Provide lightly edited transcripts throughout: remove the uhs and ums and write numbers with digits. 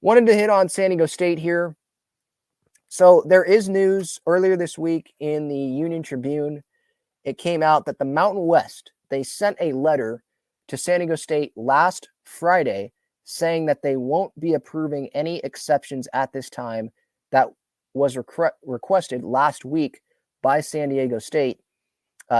Wanted to hit on San Diego State here. So there is news earlier this week in the Union Tribune. It came out that the Mountain West, they sent a letter to San Diego State last Friday saying that they won't be approving any exceptions at this time that was requested last week by San Diego State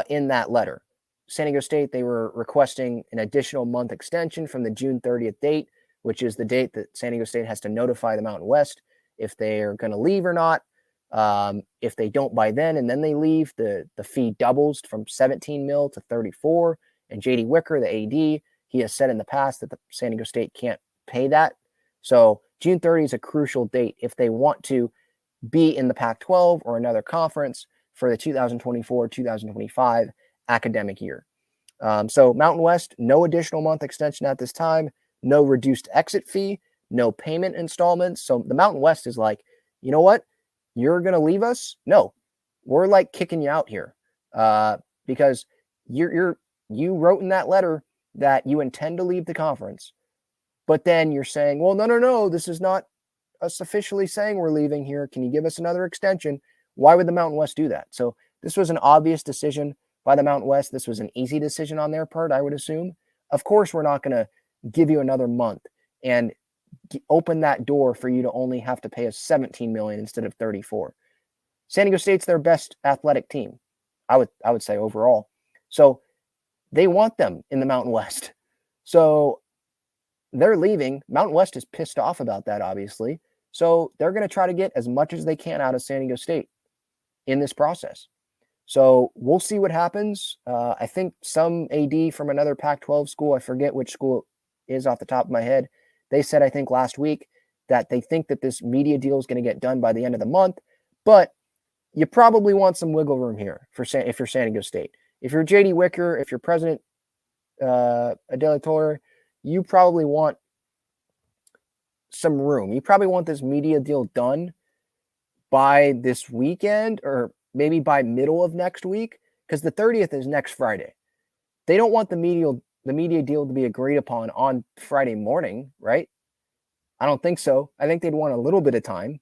in that letter. San Diego State, they were requesting an additional month extension from the June 30th date, which is the date that San Diego State has to notify the Mountain West if they're going to leave or not. If they don't by then and then they leave, the fee doubles from 17 mil to 34. And JD Wicker, the AD, he has said in the past that the San Diego State can't pay that. So June 30 is a crucial date if they want to be in the Pac-12 or another conference for the 2024-2025 academic year. So Mountain West, no additional month extension at this time, no reduced exit fee, no payment installments. So the Mountain West is like, you know what? You're going to leave us? No, we're like kicking you out here because you wrote in that letter that you intend to leave the conference, but then you're saying, well, no, this is not us officially saying we're leaving here. Can you give us another extension? Why would the Mountain West do that? So this was an obvious decision by the Mountain West. This was an easy decision on their part, I would assume. Of course, we're not going to give you another month and open that door for you to only have to pay us 17 million instead of 34. San Diego State's their best athletic team, I would say overall. So they want them in the Mountain West. So they're leaving. Mountain West is pissed off about that, obviously. So they're going to try to get as much as they can out of San Diego State in this process. So we'll see what happens. I think some AD from another Pac-12 school, I forget which school it is off the top of my head, they said, I think last week, that they think that this media deal is going to get done by the end of the month, but you probably want some wiggle room here if you're San Diego State. If you're JD Wicker, if you're President Adela Torre, you probably want some room. You probably want this media deal done by this weekend or maybe by middle of next week, because the 30th is next Friday. They don't want the media deal to be agreed upon on Friday morning, right? I don't think so. I think they'd want a little bit of time.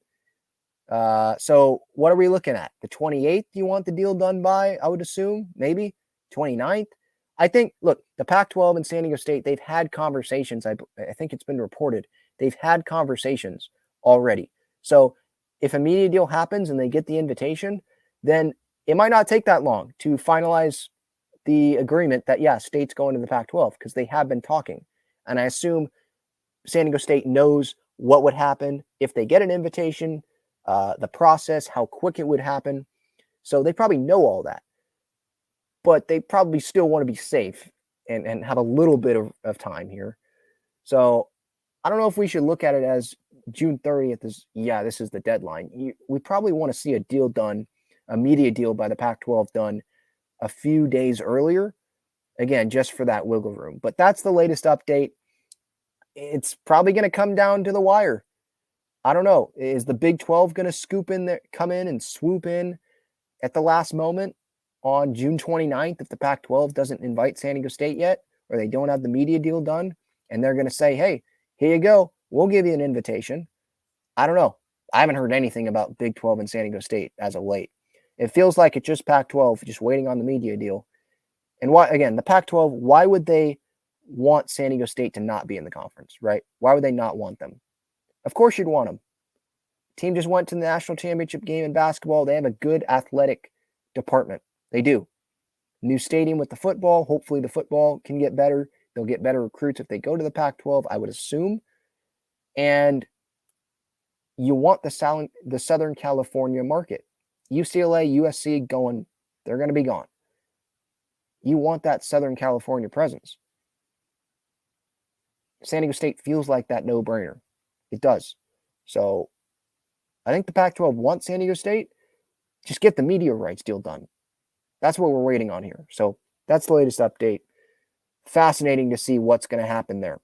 So what are we looking at? The 28th you want the deal done by, I would assume, maybe 29th. I think, look, the Pac-12 and San Diego State, they've had conversations. I think it's been reported. They've had conversations already. So if a media deal happens and they get the invitation, then it might not take that long to finalize the agreement that, yeah, State's going to the Pac-12 because they have been talking. And I assume San Diego State knows what would happen if they get an invitation, the process, how quick it would happen. So they probably know all that. But they probably still want to be safe and have a little bit of time here. So I don't know if we should look at it as June 30th is, yeah, this is the deadline. We probably want to see a deal done, a media deal by the Pac-12 done a few days earlier, again, just for that wiggle room. But that's the latest update. It's probably going to come down to the wire. I don't know. Is the Big 12 going to come in and swoop in at the last moment on June 29th if the Pac-12 doesn't invite San Diego State yet, or they don't have the media deal done, and they're going to say, hey, here you go, we'll give you an invitation? I don't know. I haven't heard anything about Big 12 and San Diego State as of late. It feels like it's just Pac-12 just waiting on the media deal. And why, again, the Pac-12, why would they want San Diego State to not be in the conference, right? Why would they not want them? Of course you'd want them. Team just went to the national championship game in basketball. They have a good athletic department. They do. New stadium with the football. Hopefully the football can get better. They'll get better recruits if they go to the Pac-12, I would assume. And you want the Southern California market. UCLA, USC going, they're going to be gone. You want that Southern California presence. San Diego State feels like that no-brainer. It does. So I think the Pac-12 wants San Diego State. Just get the media rights deal done. That's what we're waiting on here. So that's the latest update. Fascinating to see what's going to happen there.